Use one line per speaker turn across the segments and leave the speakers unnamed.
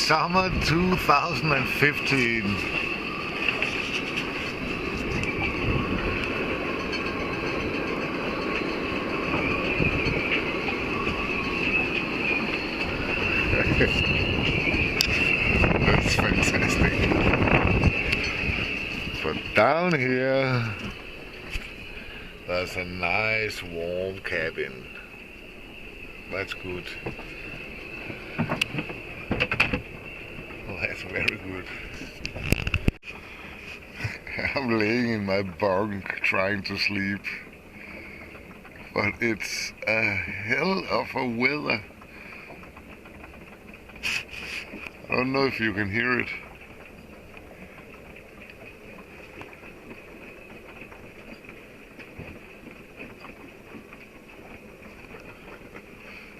summer 2015. That's fantastic. But down here there's a nice warm cabin. That's good. Well, that's very good. I'm laying in my bunk trying to sleep, but it's a hell of a weather. I don't know if you can hear it.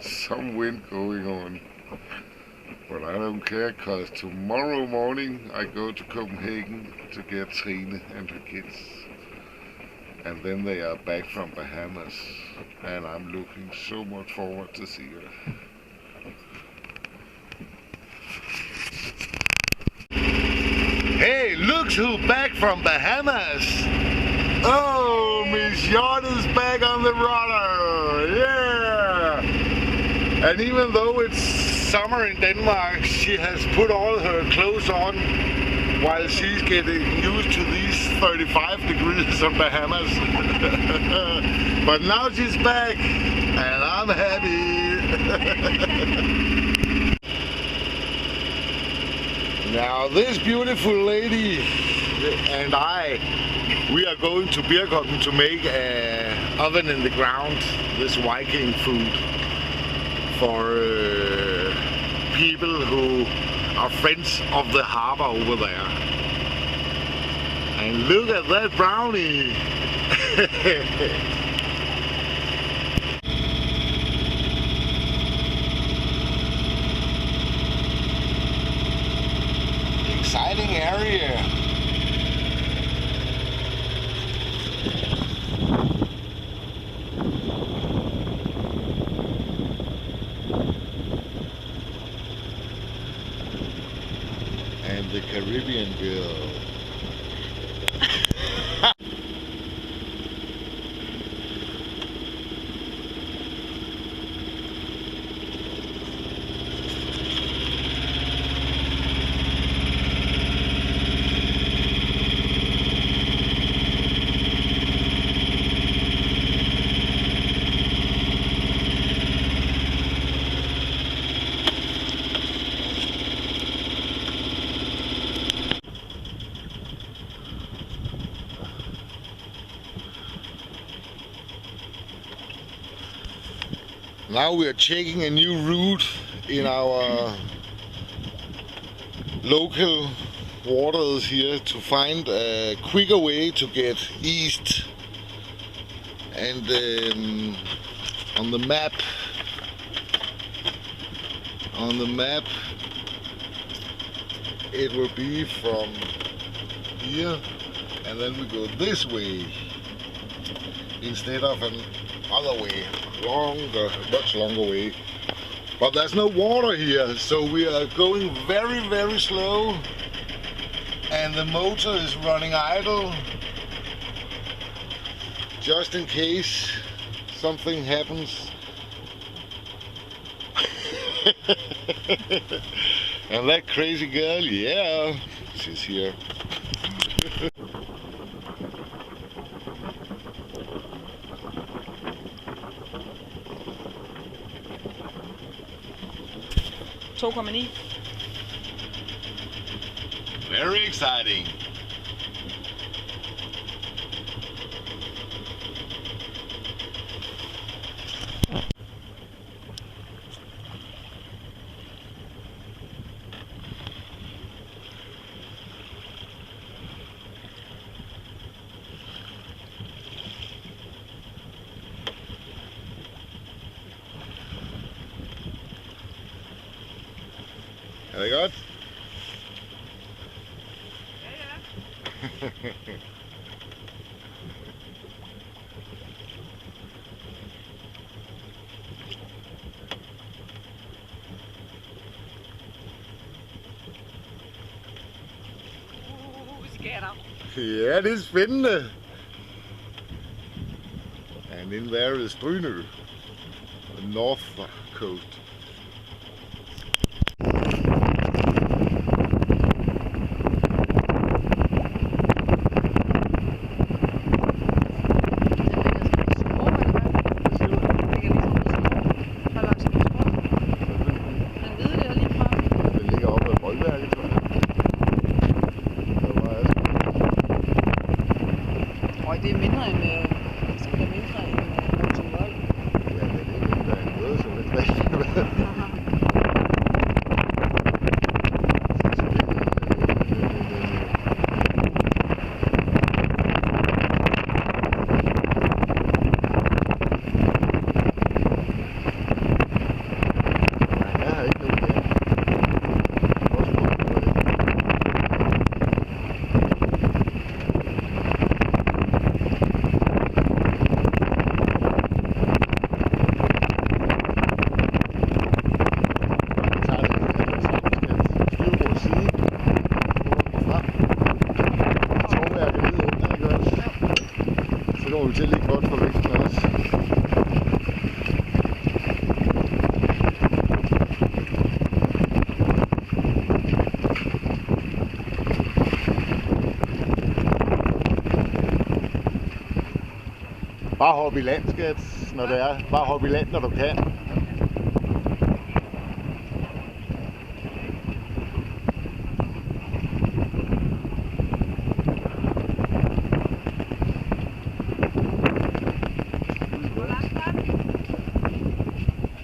Some wind going on, but I don't care, cause tomorrow morning I go to Copenhagen to get Trine and her kids, and then they are back from Bahamas, and I'm looking so much forward to see her. Hey, look who's back from Bahamas! Oh, Miss Yacht is back on the rudder! Yeah! And even though it's summer in Denmark, she has put all her clothes on while she's getting used to these 35 degrees of Bahamas. But now she's back, and I'm happy. Now this beautiful lady and I, we are going to Birkholm to make an oven in the ground, this Viking food, for people who are friends of the harbor over there. And look at that brownie! Exciting area. And the Caribbean girl. Now we are checking a new route in our local waters here to find a quicker way to get east. And on the map, it will be from here, and then we go this way instead of another way. Much longer way, but there's no water here, so we are going very, very slow, and the motor is running idle just in case something happens. And that crazy girl, yeah, she's here. Very exciting. Er det godt? Ja, ja. Ja, det er spændende. And in there is Trine, the north coast.
Det er mindre end Blaatunge.
Ja, det er mindre end noget som et rigtigt. Det er lige godt for vægten også. Bare hoppe i land, skat, når det er. Bare hoppe i land, når du kan.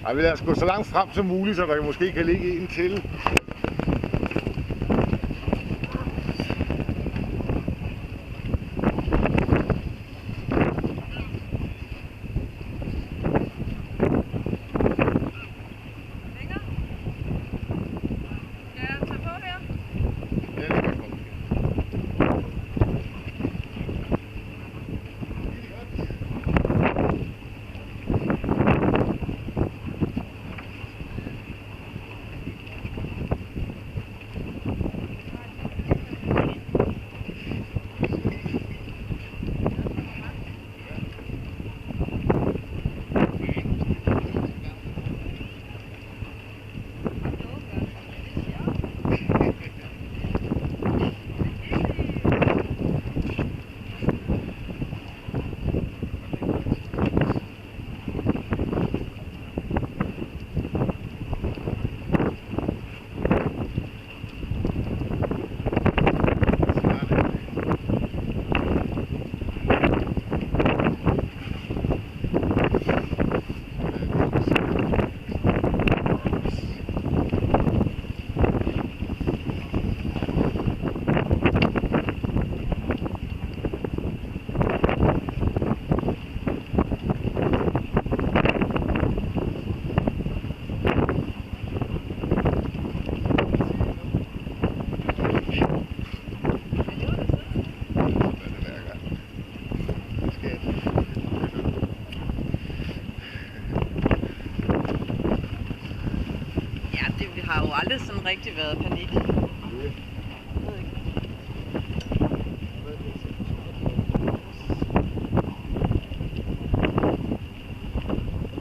Ej, vi lader os gå så langt frem som muligt, så der måske kan ligge en til.
Har jo aldrig sådan rigtig været panik.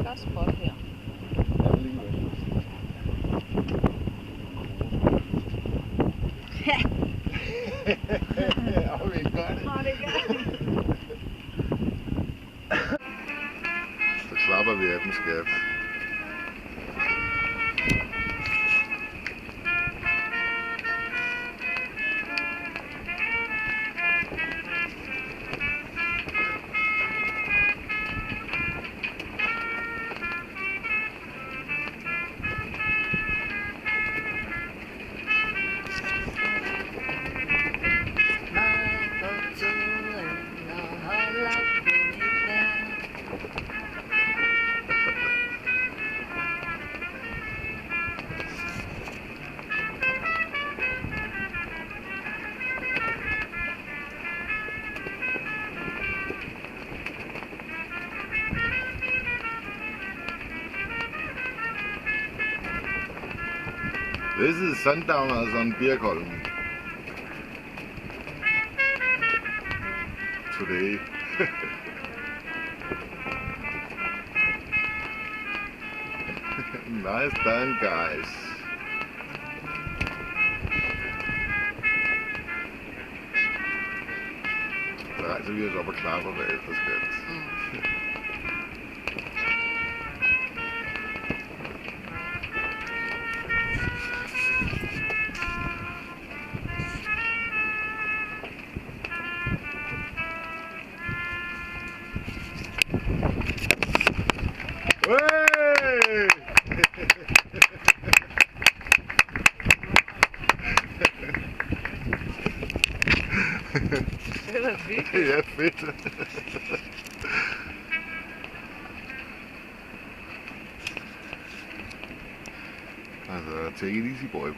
Godt spot her.
Ja, vi gør det. Så slapper vi af den, skat. This is sundowners on Birkholm. today. Nice done, guys. Så rejser vi os op og klapper bagefter, skat. Hey!
Det var virkelig.
Ja, fedt. Altså, take it easy, boy.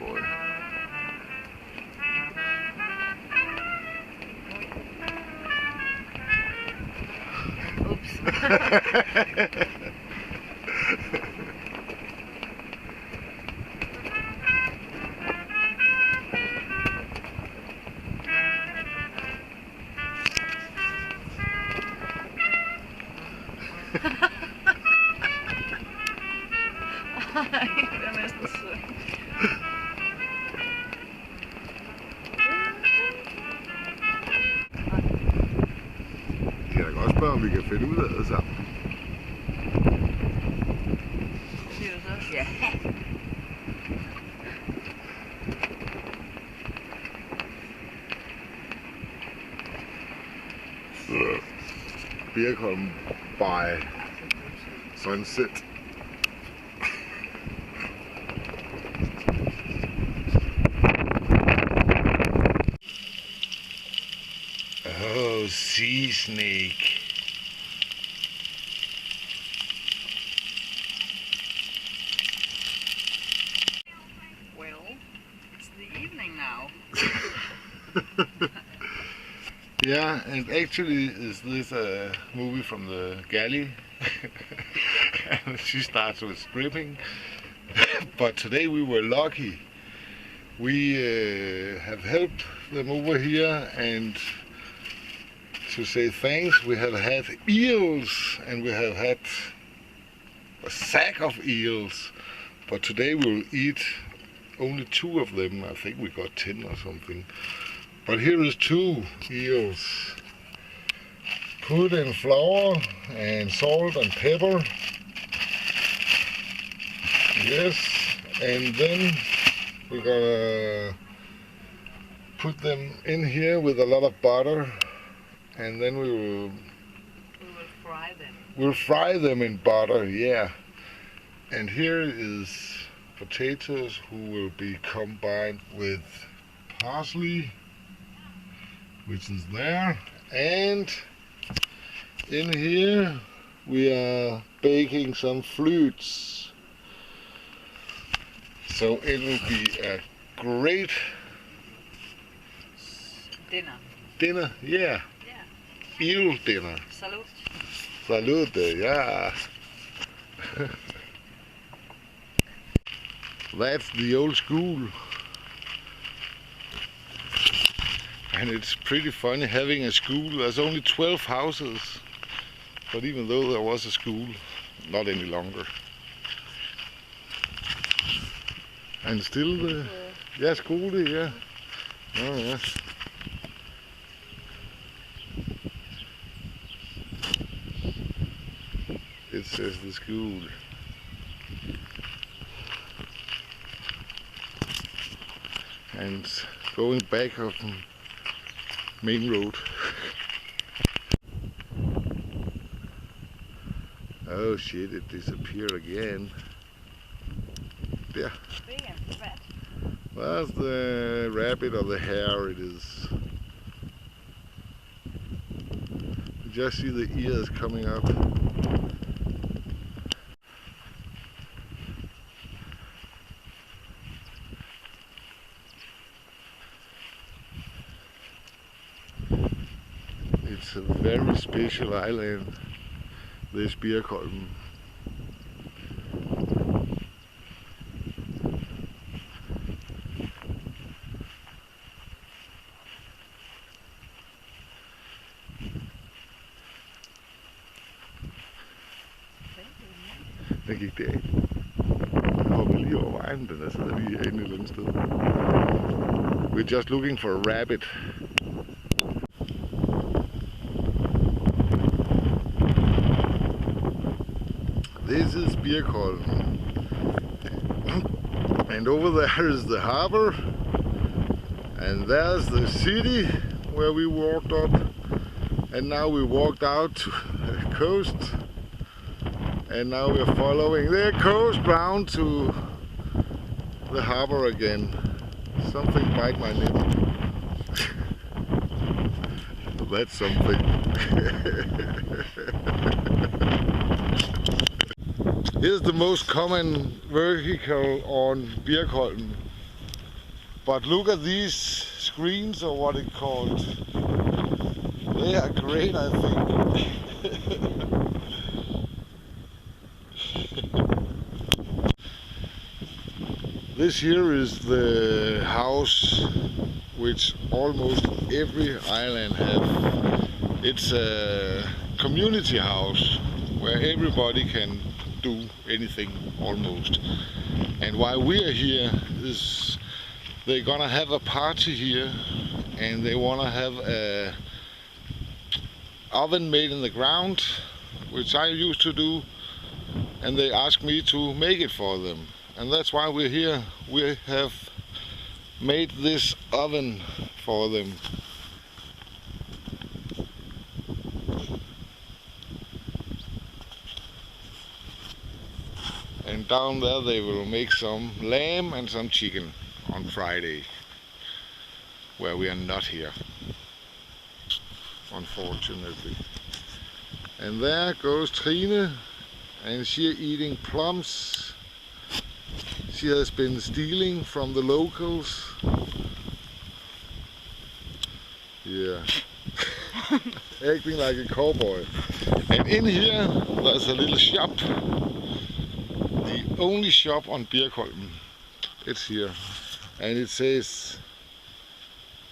Ups. Ej, det er næsten sødt.
Vi kan da godt spørge, om vi kan finde ud af det sammen.
Siger du så? Ja.
Birkholm by sunset. Oh, sea snake.
Well, it's the evening now.
Yeah, and actually is this a movie from the galley? And she starts with stripping. But today we were lucky. We have helped them over here, and to say thanks, we have had eels, and we have had a sack of eels. But today we'll eat only 2 of them. I think we got 10 or something. But here is 2 eels. Put in flour and salt and pepper. Yes, and then we're gonna put them in here with a lot of butter, and then
We will fry them.
we'll fry them in butter, yeah. And here is potatoes who will be combined with parsley, which is there, and in here we are baking some fruits. So it will be a great
Dinner.
yeah.
Yeah.
Eel dinner.
Salute.
Salute, yeah. That's the old school. And it's pretty funny having a school. There's only 12 houses. But even though there was a school, not any longer. And still the... Yeah, skole, yeah. Oh, yeah. It says the school. And going back of main road. Oh shit, it disappeared again. There. That's the rabbit or the hare it is. You just see the ears coming up. It's a very special island, this Birkholm. Den gik der. Den hoppede lige over vejen. Den sidder lige herinde et eller andet sted. We're just looking for a rabbit. This is Birkholm. And over there is the harbor. And there's the city where we walked up. And now we walked out to the coast. And now we're following the coast round to the harbor again. Something bite my nipple. That's something. Here's the most common vehicle on Birkholm. But look at these screens, or what it's called. They are great, I think. This here is the house which almost every island have. It's a community house where everybody can do anything almost. And why we are here is they're gonna have a party here, and they wanna have a oven made in the ground, which I used to do, and they asked me to make it for them. And that's why we're here. We have made this oven for them. And down there they will make some lamb and some chicken on Friday, where we are not here, unfortunately. And there goes Trine, and she's eating plums. She has been stealing from the locals. Yeah. Acting like a cowboy. And in here there's a little shop. The only shop on Birkholm. It's here. And it says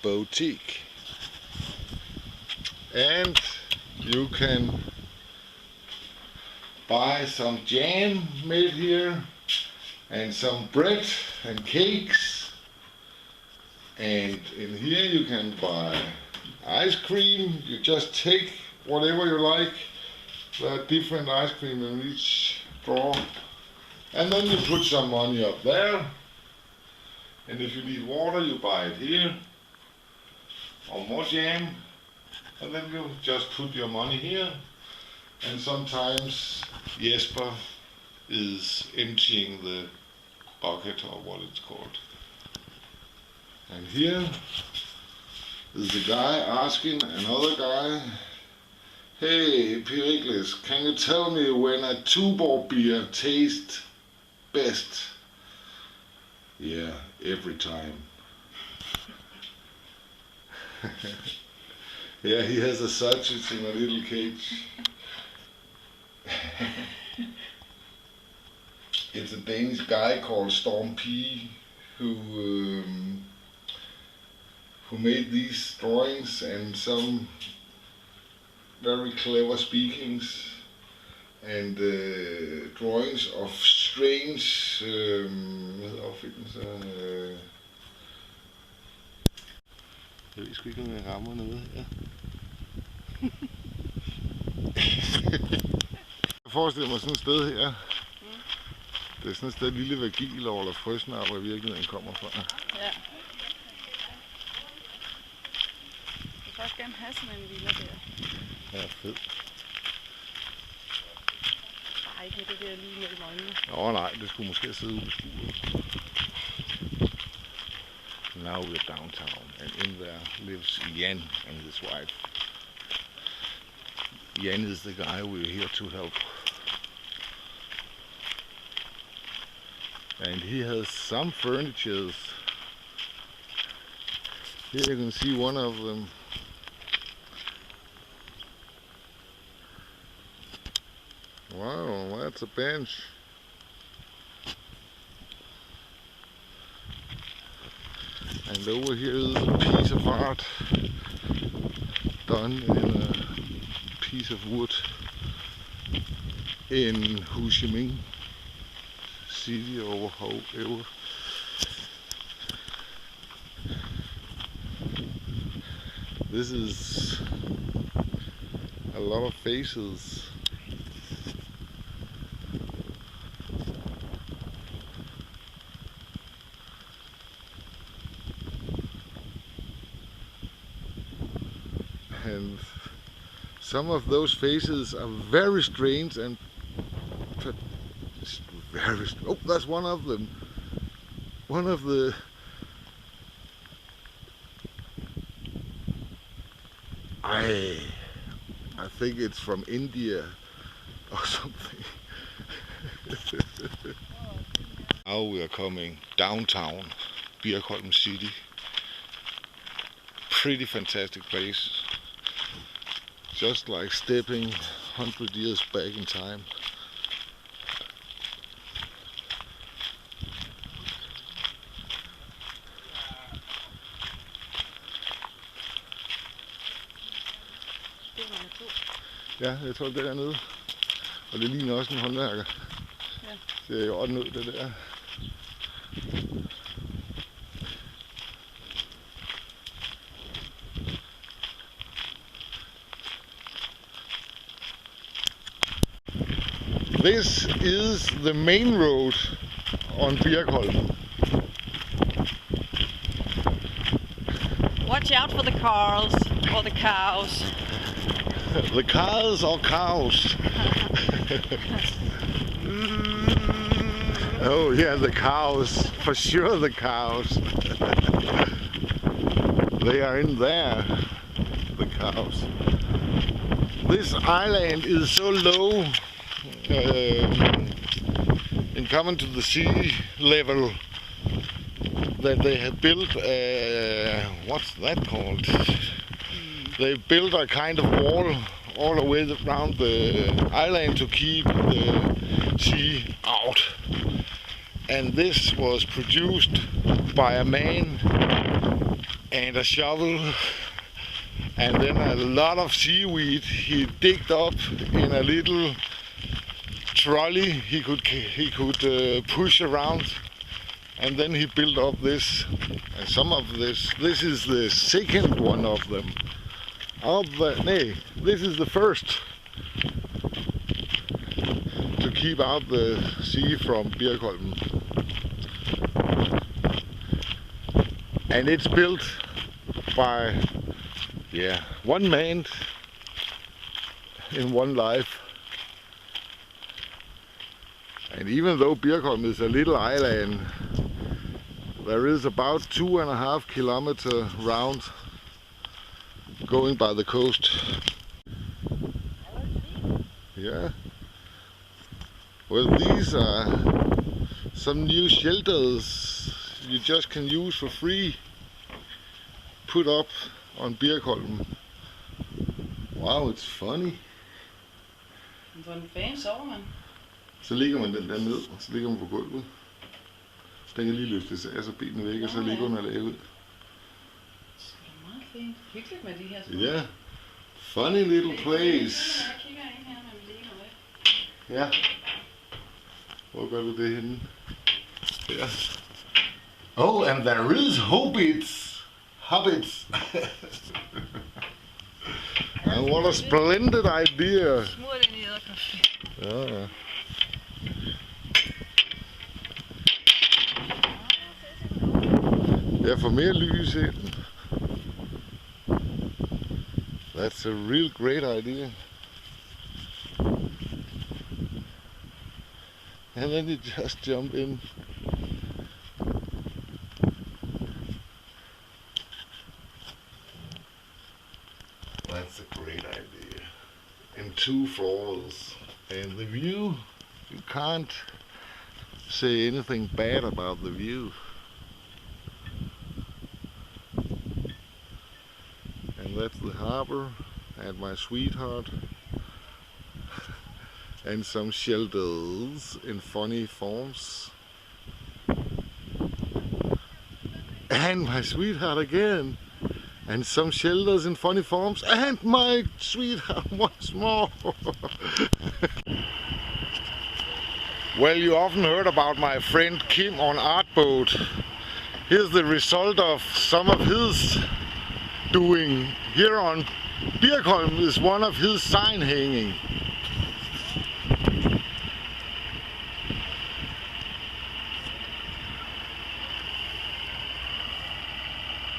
boutique. And you can buy some jam made here, and some bread and cakes. And in here you can buy ice cream. You just take whatever you like. There are different ice cream in each drawer. And then you put some money up there. And if you need water, you buy it here. Or more jam. And then you just put your money here. And sometimes Jesper is emptying the bucket, or what it's called. And here is the guy asking another guy, "Hey Pericles, can you tell me when a Tuborg beer tastes best?" "Yeah, every time." Yeah, he has a sausage in a little cage. It's a Danish guy called Storm P who made these drawings and some very clever speakings and drawings of strange jeg ved sgu ikke, om jeg rammer noget her. Jeg forestiller mig sådan et sted her. Det er sådan et sted, lille Vagil eller Frøsnær, hvor virkeligheden kommer fra.
Ja. Jeg vil også gerne have sådan en villa der.
Ja, fed.
Nej, ikke det der lige mellem øjnene.
Nej, det skulle måske sidde ude i skuret. Now we're downtown, and in there lives Jan and his wife. Jan is the guy we're here to help. And he has some furnitures. Here you can see one of them. Wow, that's a bench. And over here is a piece of art done in a piece of wood in Ho Chi Minh. City over. This is a lot of faces. And some of those faces are very strange and very. Oh, that's one of them. One of the. I think it's from India or something. Now we are coming downtown Birkholm City. Pretty fantastic place. Just like stepping 100 years back in time. Ja, jeg tror det er dernede. Og det ligner også en håndværker. Ja. Det er jo godt ud, det der. This is the main road on Birkholm.
Watch out for the cars or the cows.
The cars or cows? Oh yeah, the cows. For sure the cows. They are in there, the cows. This island is so low in common to the sea level that they have built what's that called? They built a kind of wall all the way around the island to keep the sea out. And this was produced by a man and a shovel and then a lot of seaweed he digged up in a little trolley he could push around, and then he built up this. And some of this is the second one of them. This is the first to keep out the sea from Birkholm. And it's built by one man in one life. And even though Birkholm is a little island, there is about 2.5 kilometers round going by the coast. Yeah. Well, these are some new shelters you just can use for free. Put up on Birkholm. Wow, it's funny.
Hvordan fanden sover man?
Så ligger man den der ned, og så ligger man på gulvet. Den kan lige løftes af, så benene væk, og så ligger hun og lager ud.
Det er meget fint. Hyggeligt med de her små.
Ja. Funny little place.
Jeg kigger ind her, når vi ligger med.
Ja. Hvor gør du det henne? Ja. Oh, and there is hobbits. And what a splendid idea.
Smur den i æderkaffe.
Ja. Jeg får mere lys ind. That's a real great idea. And then you just jump in. That's a great idea. And 2 floors. And the view, you can't say anything bad about the view. And that's the harbor and my sweetheart. And some shelters in funny forms. And my sweetheart again. And some shelters in funny forms. And my sweetheart once more. Well, you often heard about my friend Kim on Art Boat. Here's the result of some of his doing. Here on Birkholm is one of his sign hanging.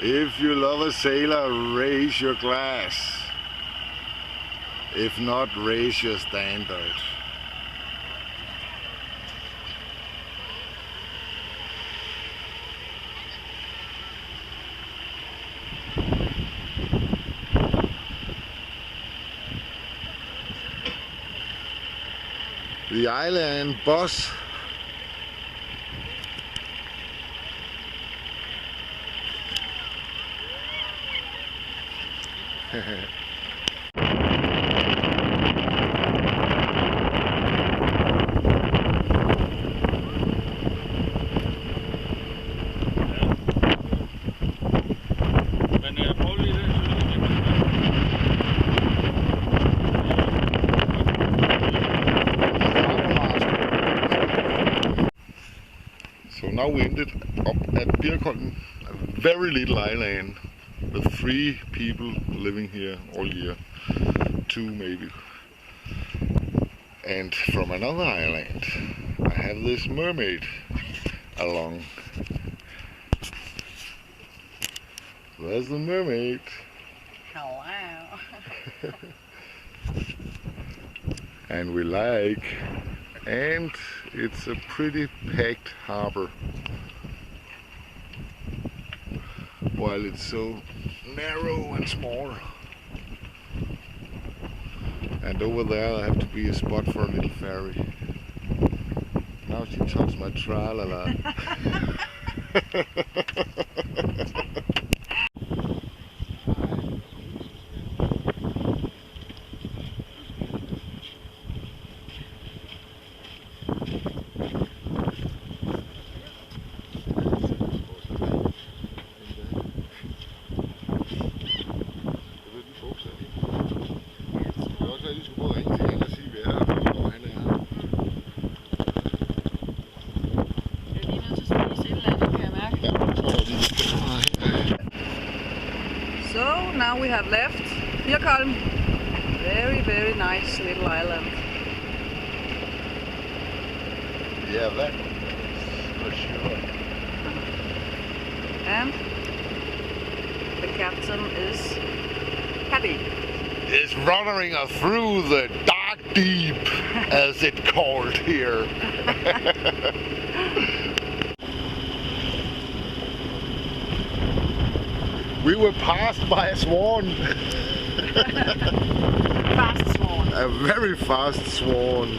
If you love a sailor, raise your glass. If not, raise your standard. The island boss. So now we ended up at Birkholm, a very little island with 3 people living here all year, 2 maybe. And from another island I have this mermaid along. So there's the mermaid.
Oh, wow.
And we like, and it's a pretty packed harbor while it's so narrow and small. And over there there have to be a spot for a little ferry. Now she touched my tra-la-la.
So now we have left Birkholm. Very, very nice little island.
Yeah, that for sure.
And the captain is happy.
Is running through the dark deep, as it's called here. We were passed by a swan.
Fast swan.
A very fast swan.